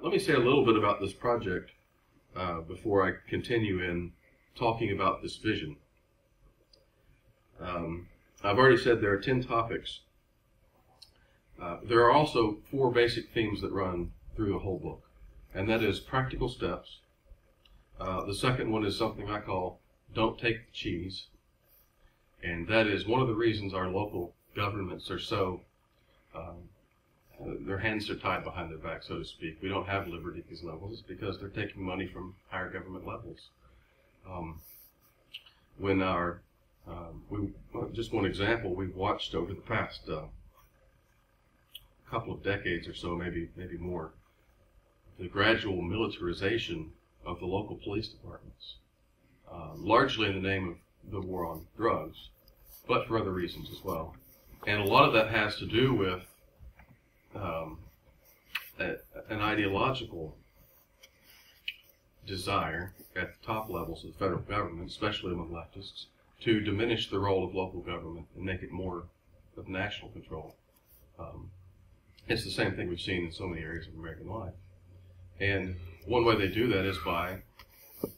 Let me say a little bit about this project before I continue in talking about this vision. I've already said there are 10 topics. There are also 4 basic themes that run through the whole book, and that is practical steps. The second one is something I call don't take the cheese, and that is one of the reasons our local governments are so their hands are tied behind their back, so to speak. We don't have liberty at these levels because they're taking money from higher government levels. Just one example, we've watched over the past couple of decades or so, maybe more, the gradual militarization of the local police departments, largely in the name of the war on drugs, but for other reasons as well. And a lot of that has to do with an ideological desire at the top levels of the federal government, especially among leftists, to diminish the role of local government and make it more of national control. It's the same thing we've seen in so many areas of American life. And one way they do that is by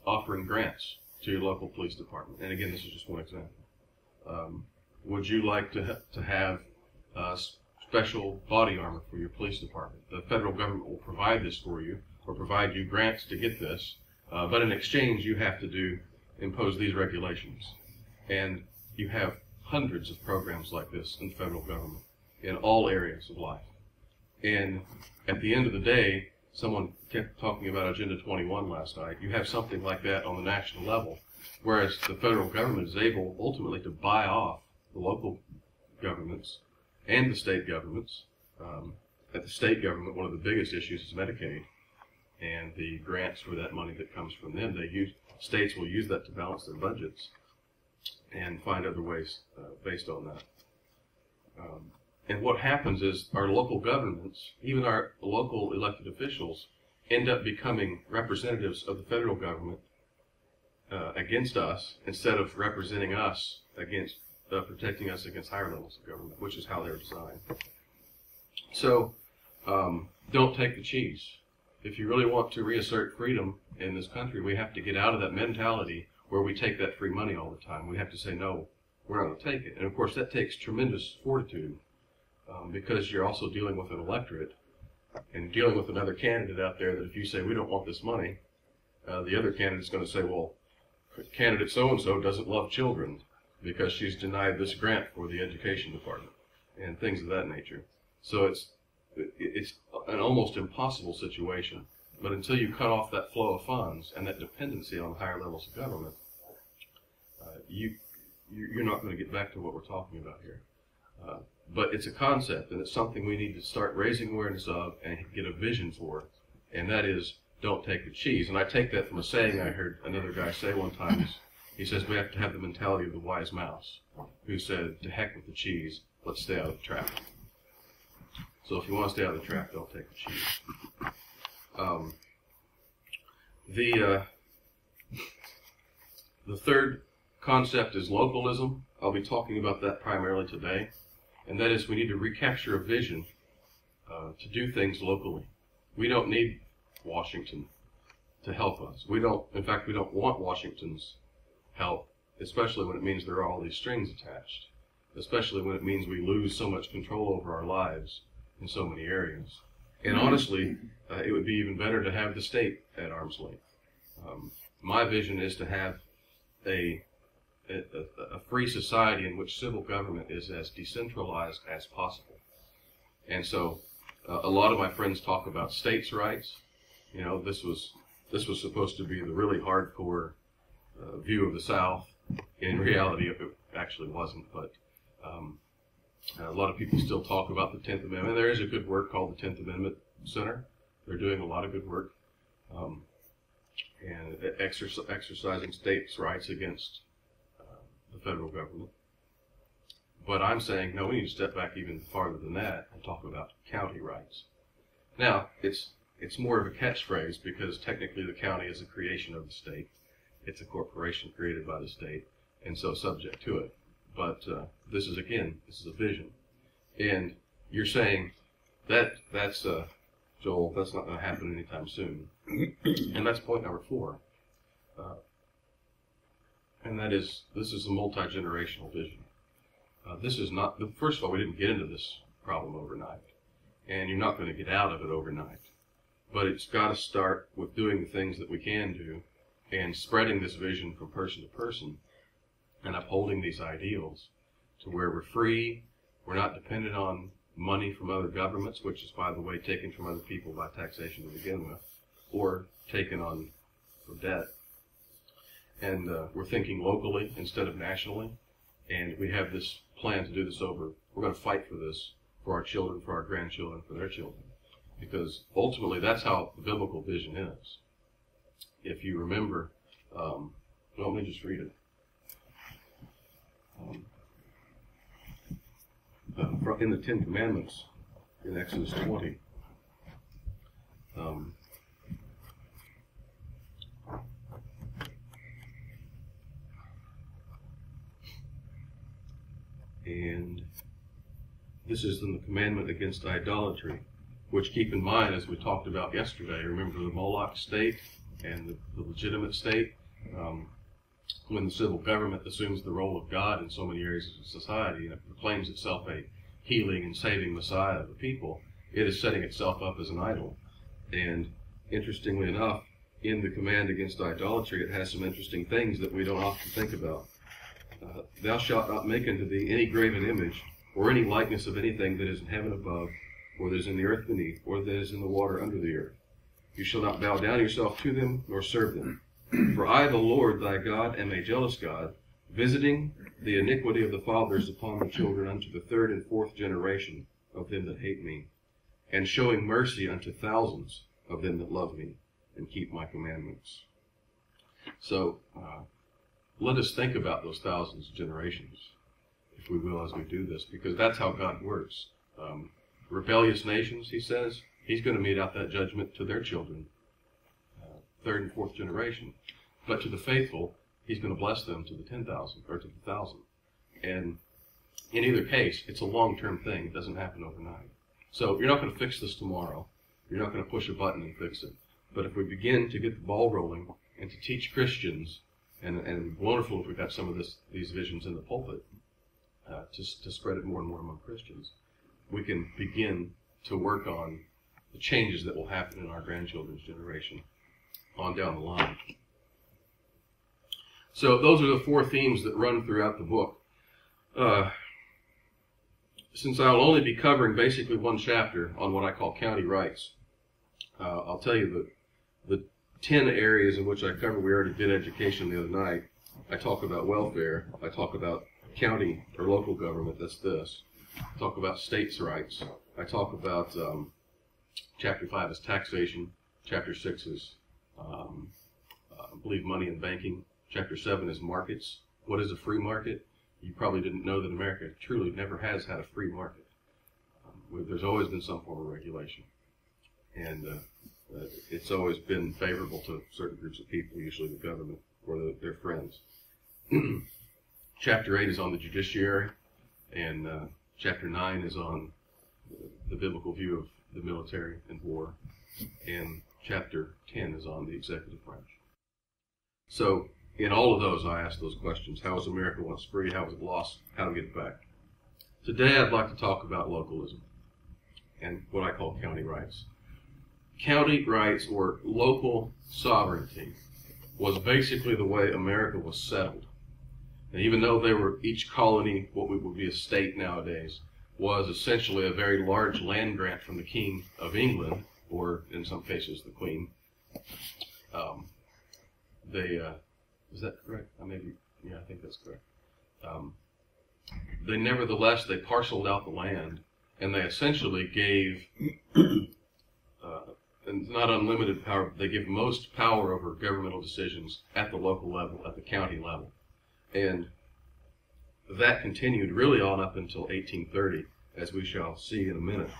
offering grants to your local police department. And again, this is just one example. Would you like to have special body armor for your police department? The federal government will provide this for you, or provide you grants to get this, but in exchange you have to impose these regulations. And you have hundreds of programs like this in the federal government in all areas of life. And at the end of the day, someone kept talking about Agenda 21 last night. You have something like that on the national level, whereas the federal government is able ultimately to buy off the local governments and the state governments. At the state government, one of the biggest issues is Medicaid, and the grants for that money that comes from them. States will use that to balance their budgets and find other ways based on that. And what happens is our local governments, even our local elected officials, end up becoming representatives of the federal government against us, instead of representing us against, protecting us against higher levels of government, which is how they're designed. So, don't take the cheese. If you really want to reassert freedom in this country, we have to get out of that mentality where we take that free money all the time. We have to say, no, we're not going to take it. And of course, that takes tremendous fortitude, because you're also dealing with an electorate and dealing with another candidate out there that if you say, we don't want this money, the other candidate's going to say, well, candidate so-and-so doesn't love children because she's denied this grant for the education department, and things of that nature. So it's an almost impossible situation. But until you cut off that flow of funds and that dependency on higher levels of government, you're not going to get back to what we're talking about here. But it's a concept, and it's something we need to start raising awareness of and get a vision for, and that is, don't take the cheese. And I take that from a saying I heard another guy say one time. He says we have to have the mentality of the wise mouse, who said, to heck with the cheese, let's stay out of the trap. So if you want to stay out of the trap, don't take the cheese. The third concept is localism. I'll be talking about that primarily today. And that is, we need to recapture a vision to do things locally. We don't need Washington to help us. In fact, we don't want Washington's help, especially when it means there are all these strings attached, especially when it means we lose so much control over our lives in so many areas. And honestly, it would be even better to have the state at arm's length. My vision is to have a free society in which civil government is as decentralized as possible. And so a lot of my friends talk about states' rights. You know, this was supposed to be the really hardcore view of the South. In reality, it actually wasn't, but a lot of people still talk about the 10th Amendment. There is a good work called the 10th Amendment Center. They're doing a lot of good work, and exercising states' rights against the federal government. But I'm saying, no, we need to step back even farther than that and talk about county rights. Now, it's more of a catchphrase because technically the county is a creation of the state. It's a corporation created by the state, and so subject to it. But this is a vision. And you're saying that's Joel, that's not going to happen anytime soon. And that's point number 4. And that is, this is a multi-generational vision. This is not, first of all, we didn't get into this problem overnight. And you're not going to get out of it overnight. But it's got to start with doing the things that we can do and spreading this vision from person to person and upholding these ideals to where we're free, we're not dependent on money from other governments, which is, by the way, taken from other people by taxation to begin with, or taken on for debt. And we're thinking locally instead of nationally, and we have this plan to do this over. We're going to fight for this for our children, for our grandchildren, for their children, because ultimately that's how the biblical vision is. If you remember, well, let me just read it. In the 10 Commandments, in Exodus 20, and this is in the commandment against idolatry, which, keep in mind, as we talked about yesterday, remember the Moloch state and the legitimate state, when the civil government assumes the role of God in so many areas of society and it proclaims itself a healing and saving Messiah of the people, it is setting itself up as an idol. And interestingly enough, in the command against idolatry, it has some interesting things that we don't often think about. Thou shalt not make unto thee any graven image, or any likeness of anything that is in heaven above, or that is in the earth beneath, or that is in the water under the earth. You shall not bow down yourself to them, nor serve them. For I, the Lord thy God, am a jealous God, visiting the iniquity of the fathers upon the children unto the 3rd and 4th generation of them that hate me, and showing mercy unto thousands of them that love me, and keep my commandments. So, let us think about those thousands of generations, if we will, as we do this, because that's how God works. Rebellious nations, he says, he's going to mete out that judgment to their children, 3rd and 4th generation. But to the faithful, he's going to bless them to the 10,000 or to the 1,000. And in either case, it's a long-term thing. It doesn't happen overnight. So you're not going to fix this tomorrow. You're not going to push a button and fix it. But if we begin to get the ball rolling and to teach Christians, and wonderful if we got some of these visions in the pulpit, to spread it more and more among Christians, we can begin to work on the changes that will happen in our grandchildren's generation on down the line. So those are the 4 themes that run throughout the book. Since I'll only be covering basically one chapter on what I call county rights, I'll tell you the 10 areas in which I cover. We already did education the other night. I talk about welfare. I talk about county or local government. That's this. I talk about states' rights. I talk about Chapter 5 is taxation. Chapter 6 is, I believe, money and banking. Chapter 7 is markets. What is a free market? You probably didn't know that America truly never has had a free market. There's always been some form of regulation. And it's always been favorable to certain groups of people, usually the government or their friends. Chapter 8 is on the judiciary, and Chapter 9 is on the biblical view of the military and war, and Chapter 10 is on the executive branch. So in all of those, I ask those questions. How was America once free? How was it lost? How to get it back? Today, I'd like to talk about localism and what I call county rights. County rights, or local sovereignty, was basically the way America was settled. And even though they were each colony, what would be a state nowadays, was essentially a very large land grant from the King of England, or in some cases the Queen. Is that correct? Yeah, I think that's correct. Nevertheless, they parceled out the land, and they essentially gave, and not unlimited power, but they give most power over governmental decisions at the local level, at the county level. And that continued really on up until 1830, as we shall see in a minute,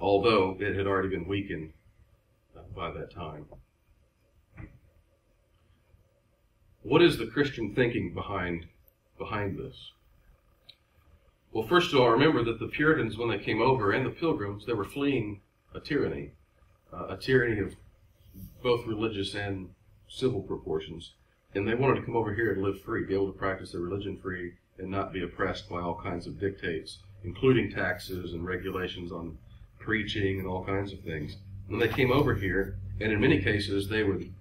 although it had already been weakened by that time. What is the Christian thinking behind this? Well, first of all, remember that the Puritans, when they came over, and the Pilgrims, they were fleeing a tyranny. a tyranny of both religious and civil proportions, and they wanted to come over here and live free, be able to practice their religion free, and not be oppressed by all kinds of dictates, including taxes and regulations on preaching and all kinds of things. When they came over here, and in many cases they would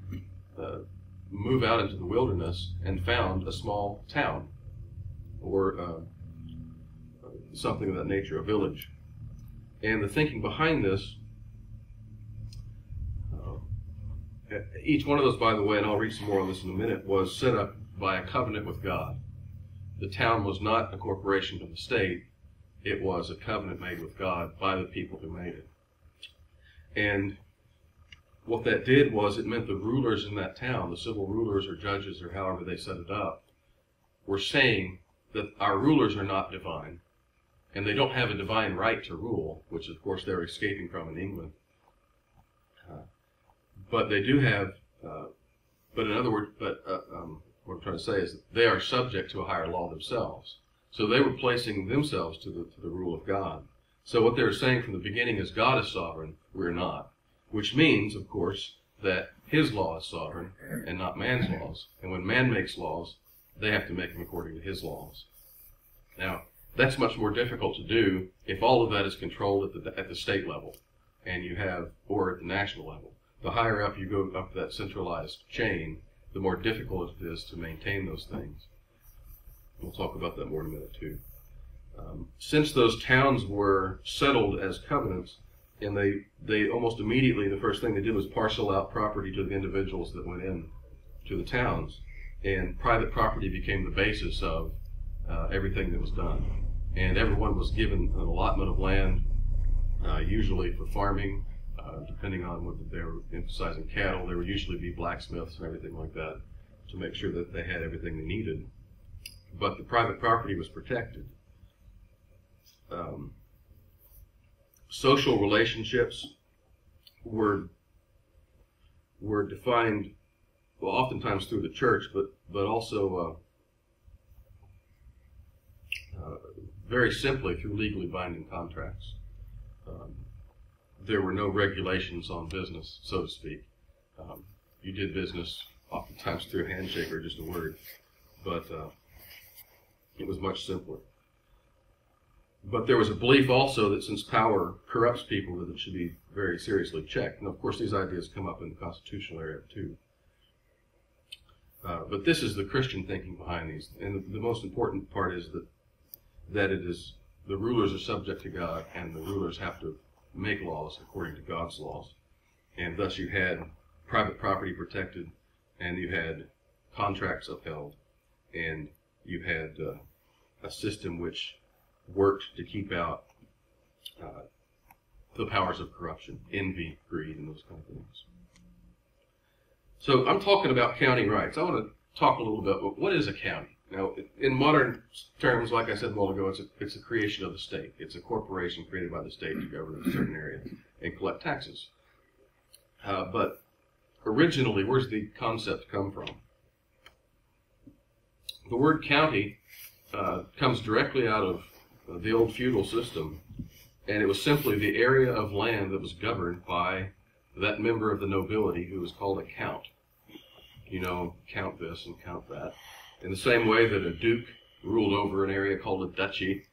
move out into the wilderness and found a small town or something of that nature, a village. And the thinking behind this, each one of those, by the way, and I'll read some more on this in a minute, was set up by a covenant with God. The town was not a corporation of the state. It was a covenant made with God by the people who made it. And what that did was it meant the rulers in that town, the civil rulers or judges or however they set it up, were saying that our rulers are not divine, and they don't have a divine right to rule, which of course they're escaping from in England. But they do have, but in other words, what I'm trying to say is that they are subject to a higher law themselves. So they were placing themselves to the rule of God. So what they were saying from the beginning is God is sovereign, we're not. Which means, of course, that his law is sovereign and not man's laws. And when man makes laws, they have to make them according to his laws. Now, that's much more difficult to do if all of that is controlled at the state level, and you have, or at the national level. The higher up you go up that centralized chain, the more difficult it is to maintain those things. We'll talk about that more in a minute too. Since those towns were settled as covenants, and they almost immediately, the first thing they did was parcel out property to the individuals that went in to the towns, and private property became the basis of everything that was done. And everyone was given an allotment of land, usually for farming, depending on whether they were emphasizing cattle. There would usually be blacksmiths and everything like that to make sure that they had everything they needed. But the private property was protected. Social relationships were defined, well, oftentimes through the church, but also very simply through legally binding contracts. There were no regulations on business, so to speak. You did business oftentimes through a handshake or just a word, but it was much simpler. But there was a belief also that since power corrupts people, that it should be very seriously checked. And of course, these ideas come up in the constitutional area too. But this is the Christian thinking behind these. And the most important part is that it is the rulers are subject to God, and the rulers have to make laws according to God's laws. And thus you had private property protected, and you had contracts upheld, and you had a system which worked to keep out the powers of corruption, envy, greed, and those kind of things. So I'm talking about county rights. I want to talk a little bit about what is a county. Now, in modern terms, like I said a while ago, it's a creation of the state. It's a corporation created by the state to govern a certain area and collect taxes. But originally, where's the concept come from? The word county comes directly out of the old feudal system, and it was simply the area of land that was governed by that member of the nobility who was called a count. You know, count this and count that. In the same way that a duke ruled over an area called a duchy,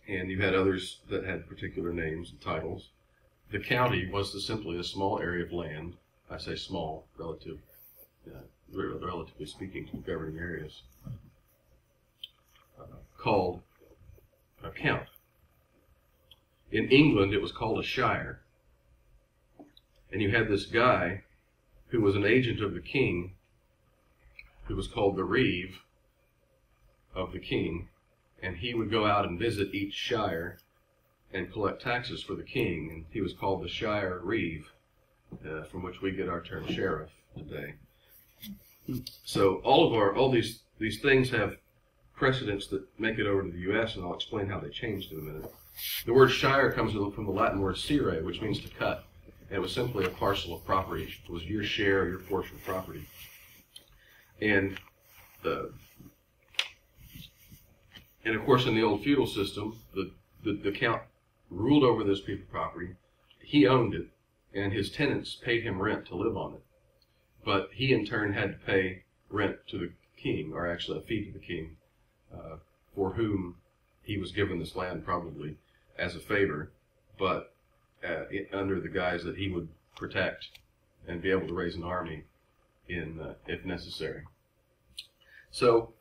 and you had others that had particular names and titles, the county was simply a small area of land. I say small, relatively speaking, to governing areas, called a count. In England, it was called a shire. And you had this guy who was an agent of the king, who was called the reeve of the king, and he would go out and visit each shire and collect taxes for the king, and he was called the shire reeve, from which we get our term sheriff today. So all these things have precedents that make it over to the U.S., and I'll explain how they changed in a minute. The word shire comes from the Latin word scire, which means to cut. And it was simply a parcel of property. It was your share, your portion of property. And of course, in the old feudal system, the count ruled over this piece of property. He owned it, and his tenants paid him rent to live on it. But he in turn had to pay rent to the king, or actually a fee to the king, for whom he was given this land probably as a favor, but under the guise that he would protect and be able to raise an army if necessary. So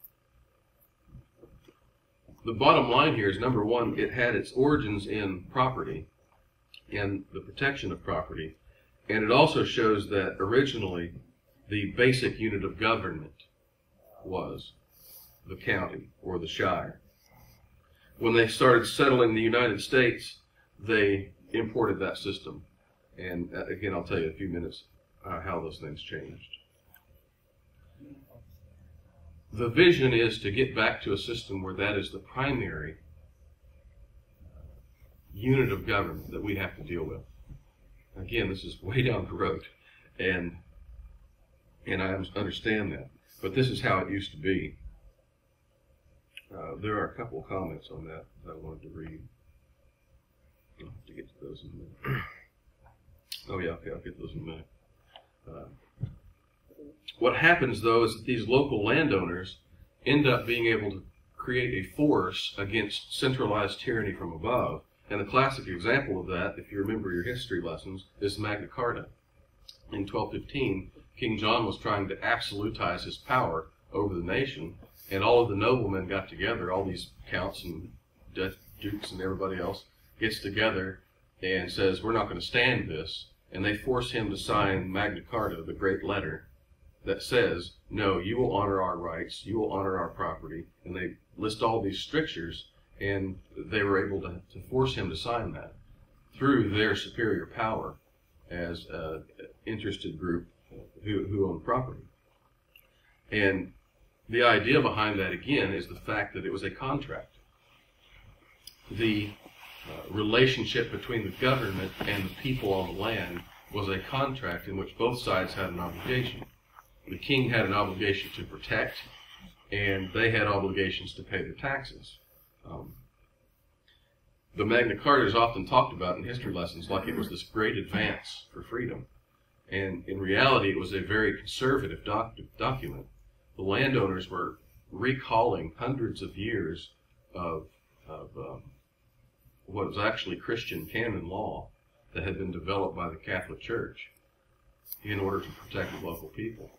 the bottom line here is, number one, it had its origins in property and the protection of property, and it also shows that originally the basic unit of government was the county or the shire. When they started settling the United States, they imported that system. And again, I'll tell you in a few minutes how those things changed. The vision is to get back to a system where that is the primary unit of government that we have to deal with. Again, this is way down the road, and I understand that, but this is how it used to be. There are a couple of comments on that I wanted to read. I'll have to get to those in a minute. Oh yeah, okay, I'll get those in a minute. What happens, though, is that these local landowners end up being able to create a force against centralized tyranny from above. And the classic example of that, if you remember your history lessons, is Magna Carta. In 1215, King John was trying to absolutize his power over the nation, and all of the noblemen got together, all these counts and dukes and everybody else gets together and says, we're not going to stand this, and they force him to sign Magna Carta, the great letter, that says, no, you will honor our rights, you will honor our property, and they list all these strictures, and they were able to force him to sign that through their superior power as an interested group who owned property. And the idea behind that, again, is the fact that it was a contract. The relationship between the government and the people on the land was a contract in which both sides had an obligation. The king had an obligation to protect, and they had obligations to pay their taxes. The Magna Carta is often talked about in history lessons like it was this great advance for freedom. And in reality, it was a very conservative document. The landowners were recalling hundreds of years of what was actually Christian canon law that had been developed by the Catholic Church in order to protect the local people.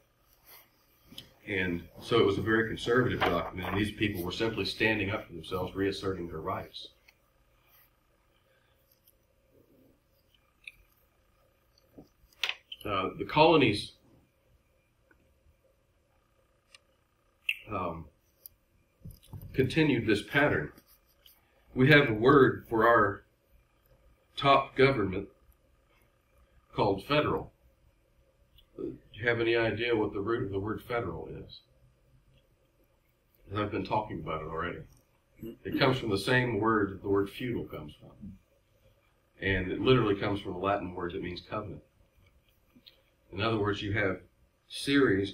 And so it was a very conservative document, and these people were simply standing up for themselves, reasserting their rights. The colonies continued this pattern. We have a word for our top government called federal. Do you have any idea what the root of the word federal is? I've been talking about it already. It comes from the same word that the word feudal comes from. And it literally comes from a Latin word that means covenant. In other words, you have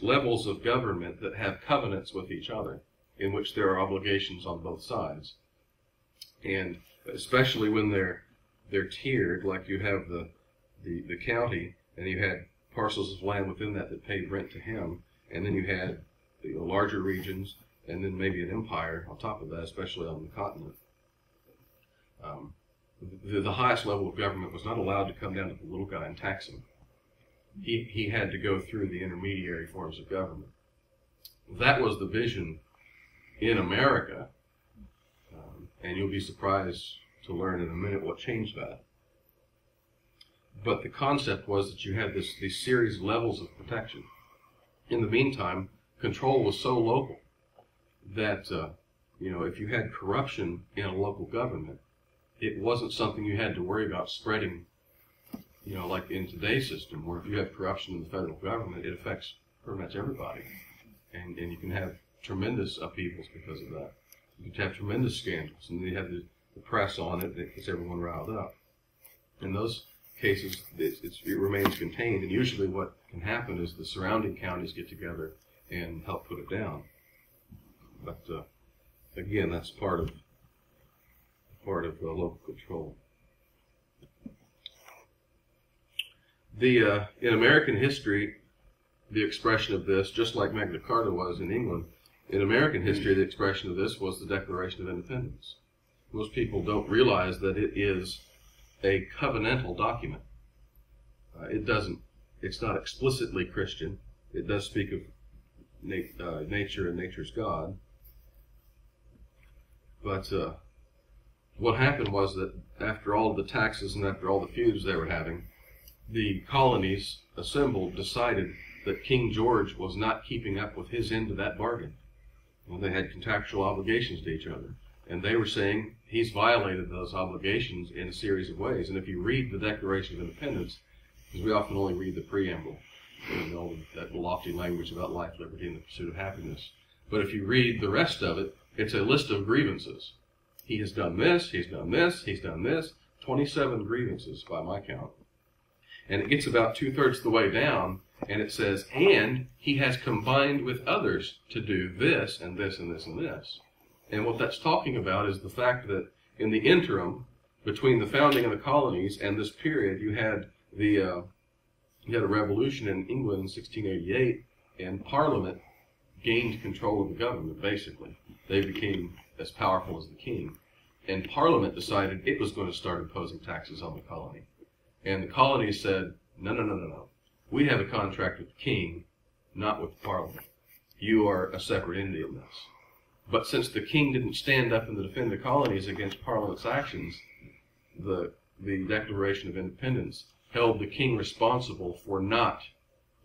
levels of government that have covenants with each other, in which there are obligations on both sides. And especially when they're tiered, like you have the county, and you had parcels of land within that paid rent to him, and then you had the larger regions, and then maybe an empire on top of that, especially on the continent. The highest level of government was not allowed to come down to the little guy and tax him. He had to go through the intermediary forms of government. That was the vision in America, and you'll be surprised to learn in a minute what changed that. But the concept was that you had these series of levels of protection. In the meantime, control was so local that if you had corruption in a local government, it wasn't something you had to worry about spreading. Like in today's system, where if you have corruption in the federal government, it affects pretty much everybody. And you can have tremendous upheavals because of that. You can have tremendous scandals, and you have the press on it that gets everyone riled up. In those cases, it remains contained, and usually what can happen is the surrounding counties get together and help put it down. But again, that's part of local control. In American history, the expression of this, just like Magna Carta was in England, in American history, the expression of this was the Declaration of Independence. Most people don't realize that it is a covenantal document. It's not explicitly Christian. It does speak of nature and nature's God. But what happened was that after all of the taxes and after all the feuds they were having, the colonies assembled decided that King George was not keeping up with his end of that bargain. Well, they had contractual obligations to each other, and they were saying he's violated those obligations in a series of ways. And if you read the Declaration of Independence, because we often only read the preamble, that lofty language about life, liberty, and the pursuit of happiness. But if you read the rest of it, it's a list of grievances. He has done this, he's done this, he's done this. 27 grievances by my count. And it gets about 2/3 of the way down, and it says, and he has combined with others to do this and this and this and this. And what that's talking about is the fact that in the interim, between the founding of the colonies and this period, you had a revolution in England in 1688, and Parliament gained control of the government, basically. They became as powerful as the king. And Parliament decided it was going to start imposing taxes on the colony. And the colonies said, no. We have a contract with the king, not with Parliament. You are a separate entity in this. But since the king didn't stand up and defend the colonies against Parliament's actions, the Declaration of Independence held the king responsible for not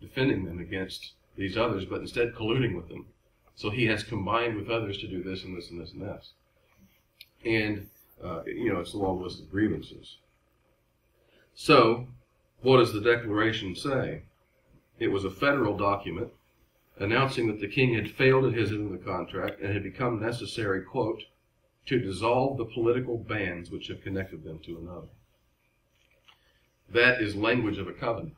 defending them against these others, but instead colluding with them. So he has combined with others to do this and this and this and this. And, it's a long list of grievances. So, what does the Declaration say? It was a federal document announcing that the king had failed at his end of the contract and had become necessary, quote, to dissolve the political bands which have connected them to another. That is language of a covenant.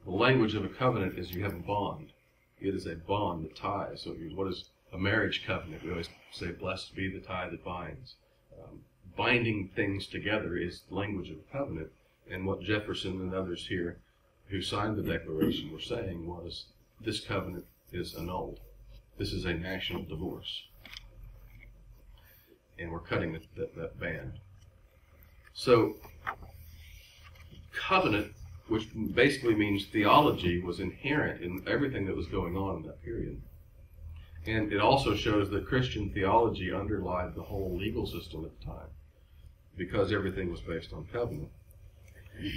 The language of a covenant is you have a bond. It is a bond that ties. So what is a marriage covenant? We always say, blessed be the tie that binds. Binding things together is the language of a covenant. And what Jefferson and others here who signed the Declaration were saying was, this covenant is annulled. This is a national divorce. And we're cutting that band. So, covenant, which basically means theology, was inherent in everything that was going on in that period. And it also shows that Christian theology underlied the whole legal system at the time, because everything was based on covenant.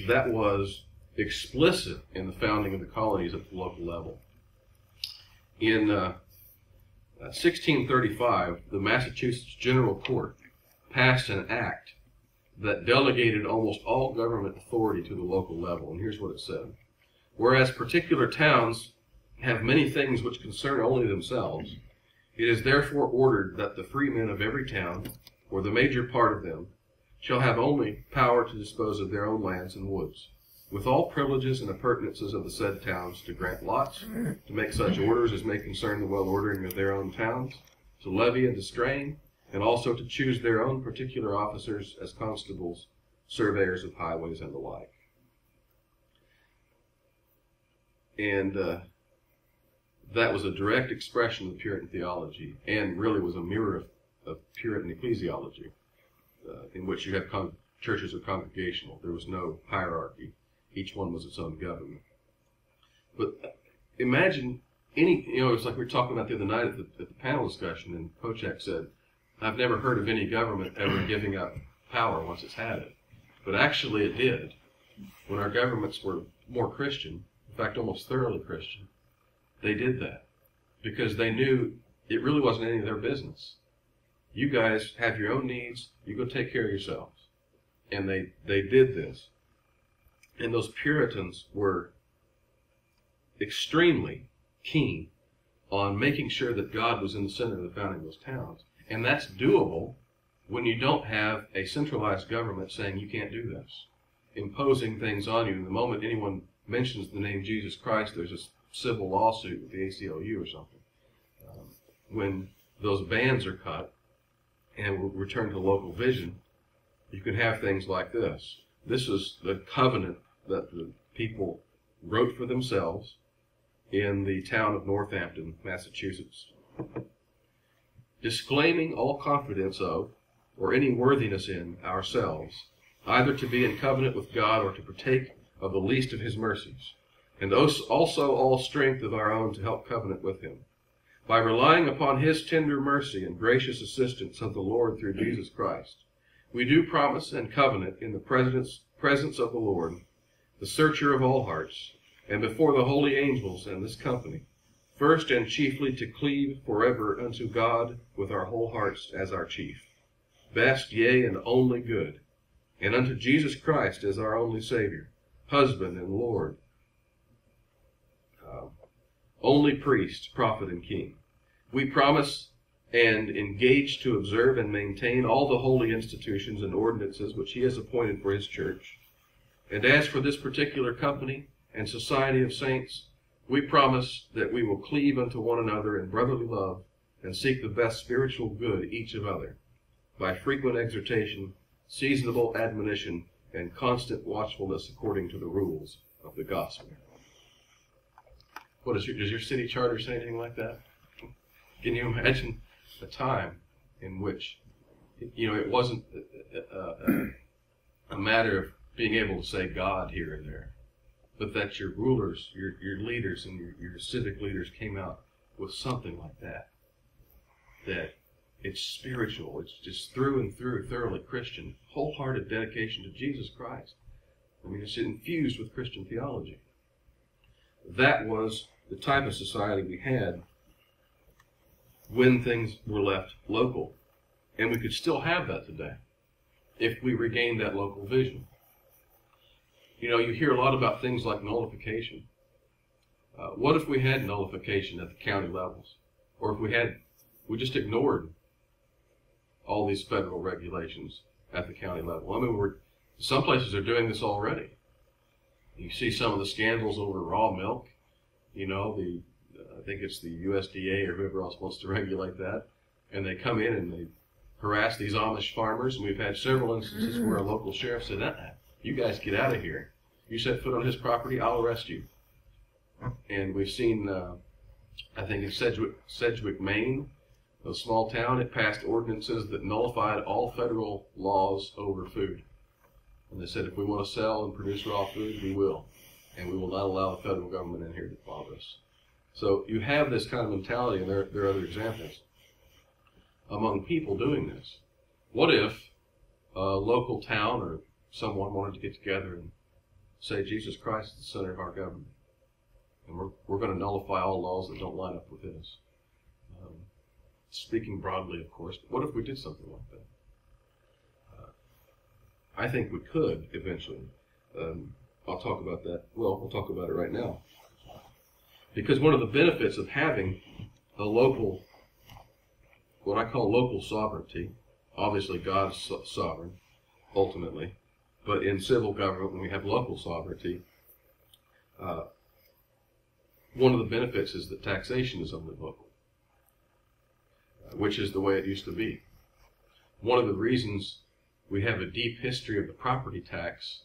That was explicit in the founding of the colonies at the local level. In 1635, the Massachusetts General Court passed an act that delegated almost all government authority to the local level. And here's what it said. Whereas particular towns have many things which concern only themselves, it is therefore ordered that the freemen of every town, or the major part of them, shall have only power to dispose of their own lands and woods, with all privileges and appurtenances of the said towns, to grant lots, to make such orders as may concern the well-ordering of their own towns, to levy and distrain, and also to choose their own particular officers as constables, surveyors of highways, and the like. And that was a direct expression of Puritan theology, and really was a mirror of Puritan ecclesiology, in which you have churches are congregational. There was no hierarchy. Each one was its own government. But imagine it's like we were talking about the other night at the panel discussion, and Pochak said, I've never heard of any government ever giving up power once it's had it. But actually it did. When our governments were more Christian, in fact almost thoroughly Christian, they did that. Because they knew it really wasn't any of their business. You guys have your own needs, you go take care of yourselves. And they did this. And those Puritans were extremely keen on making sure that God was in the center of the founding of those towns. And that's doable when you don't have a centralized government saying you can't do this, imposing things on you. And the moment anyone mentions the name Jesus Christ, there's a civil lawsuit with the ACLU or something. When those bands are cut and return to local vision, you can have things like this. This is the covenant that the people wrote for themselves in the town of Northampton, Massachusetts, disclaiming all confidence of, or any worthiness in, ourselves, either to be in covenant with God or to partake of the least of his mercies, and also all strength of our own to help covenant with him, by relying upon his tender mercy and gracious assistance of the Lord through Jesus Christ. We do promise and covenant in the presence of the Lord, the searcher of all hearts, and before the holy angels and this company, first and chiefly to cleave forever unto God with our whole hearts as our chief, best, yea, and only good, and unto Jesus Christ as our only Savior, husband and Lord, only priest, prophet, and king. We promise and engage to observe and maintain all the holy institutions and ordinances which he has appointed for his church. And as for this particular company and society of saints, we promise that we will cleave unto one another in brotherly love and seek the best spiritual good each of other, by frequent exhortation, seasonable admonition, and constant watchfulness according to the rules of the gospel. Does your city charter say anything like that? Can you imagine a time in which, it wasn't a matter of being able to say God here and there, but that your rulers, your leaders, and your civic leaders came out with something like that. That it's spiritual, it's just through and through thoroughly Christian, wholehearted dedication to Jesus Christ. I mean, it's infused with Christian theology. That was the type of society we had when things were left local. And we could still have that today if we regained that local vision. You hear a lot about things like nullification. What if we had nullification at the county levels? Or if we just ignored all these federal regulations at the county level? I mean, some places are doing this already. You see some of the scandals over raw milk. I think it's the USDA or whoever else wants to regulate that. And they come in and they harass these Amish farmers. And we've had several instances where a local sheriff said, you guys get out of here. You set foot on his property, I'll arrest you. And we've seen, I think in Sedgwick, Maine, a small town, it passed ordinances that nullified all federal laws over food. And they said if we want to sell and produce raw food, we will. And we will not allow the federal government in here to follow us. So you have this kind of mentality, and there are other examples among people doing this. What if a local town or someone wanted to get together and say Jesus Christ is the center of our government, and we're going to nullify all laws that don't line up with his? Speaking broadly, of course, but what if we did something like that? I think we could eventually. I'll talk about that. Well, we'll talk about it right now. Because one of the benefits of having a local, what I call local sovereignty, obviously God's sovereign, ultimately, but in civil government, when we have local sovereignty, one of the benefits is that taxation is only local, which is the way it used to be. One of the reasons we have a deep history of the property tax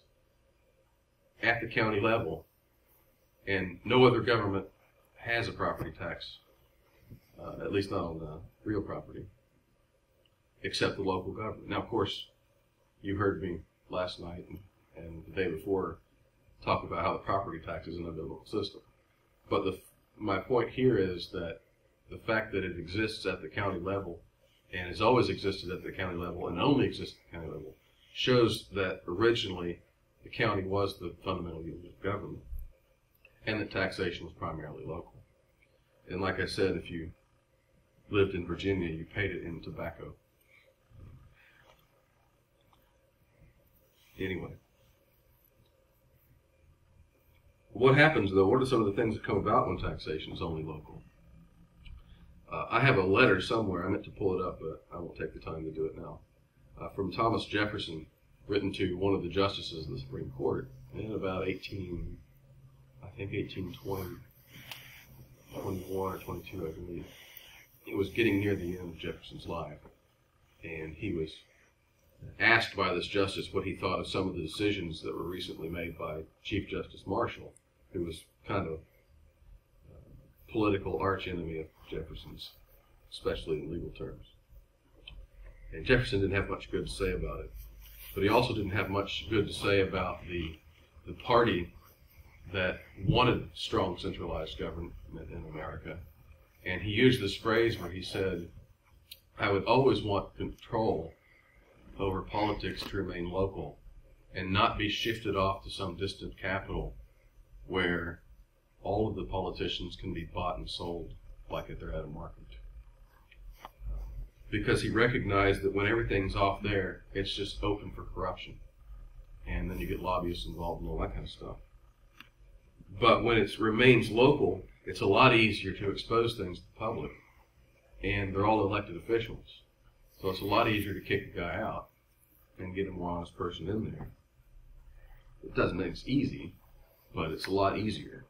at the county level, and no other government has a property tax, at least not on real property, except the local government. Now, of course, you heard me last night and the day before talk about how the property tax is an unbiblical system. But my point here is that the fact that it exists at the county level and has always existed at the county level and only exists at the county level shows that originally the county was the fundamental unit of government and that taxation was primarily local. And like I said, if you lived in Virginia, you paid it in tobacco. Anyway. What happens, though? What are some of the things that come about when taxation is only local? I have a letter somewhere. I meant to pull it up, but I won't take the time to do it now. From Thomas Jefferson, written to one of the justices of the Supreme Court in about 1820, 21 or 22, I believe. It was getting near the end of Jefferson's life, and he was asked by this justice what he thought of some of the decisions that were recently made by Chief Justice Marshall, who was kind of a political archenemy of Jefferson's, especially in legal terms. And Jefferson didn't have much good to say about it, but he also didn't have much good to say about the party that wanted strong centralized government in America. And he used this phrase where he said, "I would always want control over politics to remain local and not be shifted off to some distant capital where all of the politicians can be bought and sold like if they're at a market." Because he recognized that when everything's off there, it's just open for corruption. And then you get lobbyists involved and all that kind of stuff. But when it remains local, it's a lot easier to expose things to the public. And they're all elected officials. So it's a lot easier to kick a guy out and get a more honest person in there. It doesn't mean it's easy, but it's a lot easier.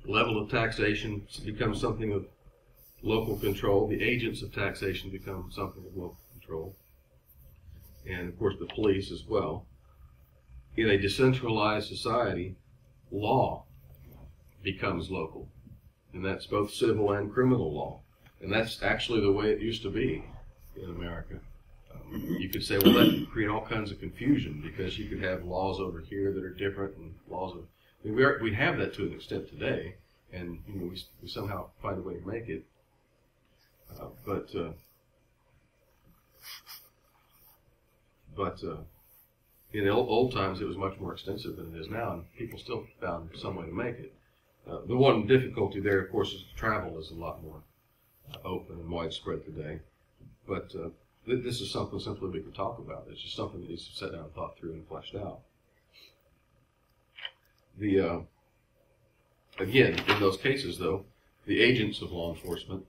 Level of taxation becomes something of local control. The agents of taxation become something of local control. And of course the police as well. In a decentralized society, law becomes local. And that's both civil and criminal law. And that's actually the way it used to be in America. You could say, well, that could create all kinds of confusion because you could have laws over here that are different and laws of... I mean, we have that to an extent today, and you know, we somehow find a way to make it. But in old times, it was much more extensive than it is now, and people still found some way to make it. The one difficulty there, of course, is travel is a lot more open and widespread today. But this is something simply we could talk about. It's just something that needs to be sat down and thought through and fleshed out. Again, in those cases, though, the agents of law enforcement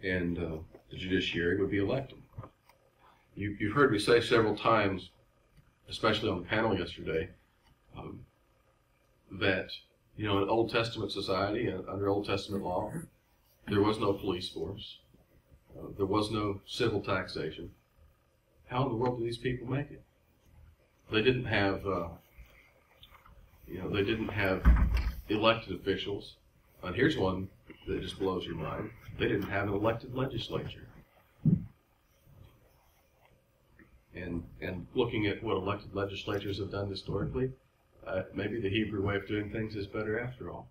and the judiciary would be elected. You've heard me say several times, especially on the panel yesterday, that in an Old Testament society, under Old Testament law, there was no police force. There was no civil taxation. How in the world do these people make it? They didn't have, they didn't have elected officials. And here's one that just blows your mind. They didn't have an elected legislature. And looking at what elected legislatures have done historically, maybe the Hebrew way of doing things is better after all.